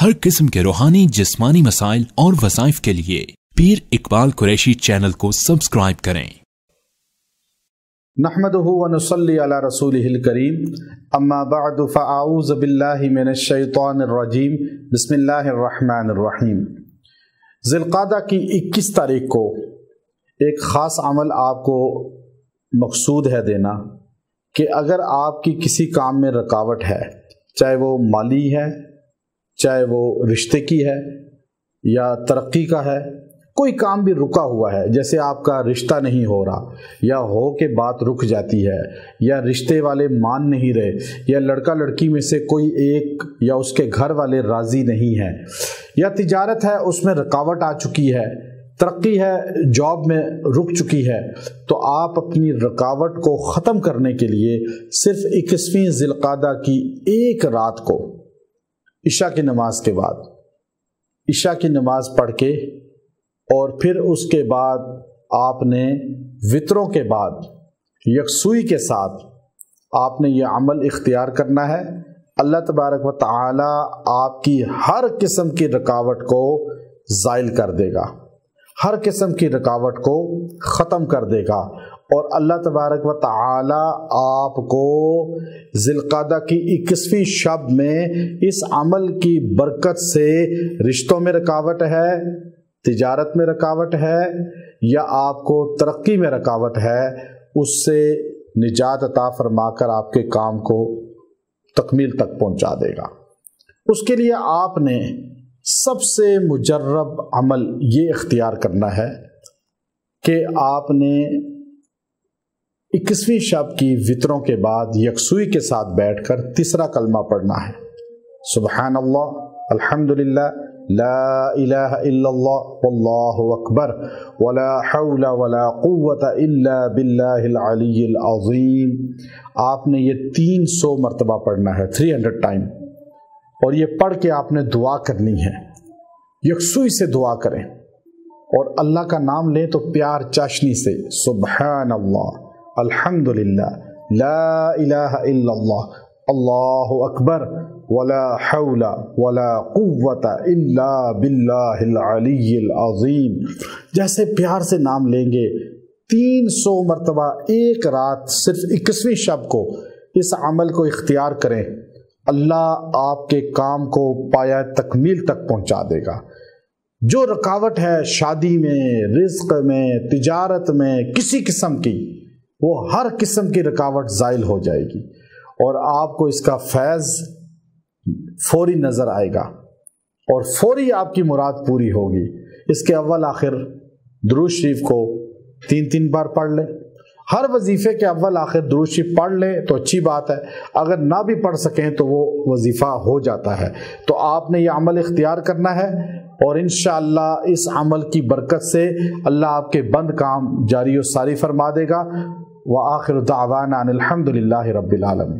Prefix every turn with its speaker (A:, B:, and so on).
A: ہر قسم کے روحانی جسمانی مسائل اور وظائف کے لیے پیر اقبال قریشی چینل کو سبسکرائب کریں۔
B: نحمده ونصلي على رسوله الكريم اما بعد فاعوذ بالله من الشیطان الرجیم بسم اللہ الرحمن الرحیم۔ ذی القعدہ کی 21 تاریخ کو ایک خاص عمل آپ کو مقصود ہے دینا کہ اگر آپ کی کسی کام میں رکاوٹ ہے، چاہے وہ مالی ہے، چاہے وہ رشتے کی ہے یا ترقی کا ہے، کوئی کام بھی رکا ہوا ہے، جیسے آپ کا رشتہ نہیں ہو رہا یا ہو کے بات رک جاتی ہے یا رشتے والے مان نہیں رہے یا لڑکا لڑکی میں سے کوئی ایک یا اس کے گھر والے راضی نہیں ہیں، یا تجارت ہے اس میں رکاوٹ آ چکی ہے، ترقی ہے جاب میں رک چکی ہے، تو آپ اپنی رکاوٹ کو ختم کرنے کے لیے صرف 21ویں ذی القعدہ کی ایک رات کو عشاء کی نماز کے بعد عشاء کی نماز پڑھ کے اور پھر اس کے بعد آپ نے وطروں کے بعد یکسوئی کے ساتھ آپ نے یہ عمل اختیار کرنا ہے۔ اللہ تبارک و تعالی آپ کی ہر قسم کی رکاوٹ کو زائل کر دے گا، ہر قسم کی رکاوٹ کو ختم کر دے گا، اور اللہ تبارک و تعالی آپ کو ذی القعدہ کی 21ویں شب میں اس عمل کی برکت سے رشتوں میں رکاوٹ ہے، تجارت میں رکاوٹ ہے یا آپ کو ترقی میں رکاوٹ ہے، اس سے نجات عطا فرما کر آپ کے کام کو تکمیل تک پہنچا دے گا۔ اس کے لیے آپ نے سب سے مجرب عمل یہ اختیار کرنا ہے کہ آپ نے 21ویں شب کی وطروں کے بعد یکسوئی کے ساتھ بیٹھ کر تیسرا کلمہ پڑھنا ہے، سبحان اللہ، الحمدللہ، لا الہ الا اللہ، واللہ اکبر، ولا حول ولا قوت الا باللہ العلی العظیم۔ آپ نے یہ 300 مرتبہ پڑھنا ہے، 300 ٹائم، اور یہ پڑھ کے آپ نے دعا کرنی ہے، یکسوئی سے دعا کریں اور اللہ کا نام لیں تو پیار چاشنی سے، سبحان اللہ، الحمدللہ، لا الہ الا اللہ، اللہ اکبر، ولا حول ولا قوت الا باللہ العلی العظیم، جیسے پیار سے نام لیں گے 300 مرتبہ ایک رات صرف 21ویں شب کو اس عمل کو اختیار کریں، اللہ آپ کے کام کو پایہ تکمیل تک پہنچا دے گا۔ جو رکاوٹ ہے شادی میں، رزق میں، تجارت میں، کسی قسم کی، وہ ہر قسم کی رکاوٹ زائل ہو جائے گی اور آپ کو اس کا فیض فوری نظر آئے گا اور فوری آپ کی مراد پوری ہوگی۔ اس کے اول آخر درود شریف کو 3 بار پڑھ لیں، ہر وظیفے کے اول آخر درود شریف پڑھ لیں تو اچھی بات ہے، اگر نہ بھی پڑھ سکیں تو وہ وظیفہ ہو جاتا ہے۔ تو آپ نے یہ عمل اختیار کرنا ہے اور انشاءاللہ اس عمل کی برکت سے اللہ آپ کے بند کام جاری و ساری فرما دے گا۔ وآخر دعوانا ان الحمد للہ رب العالمین۔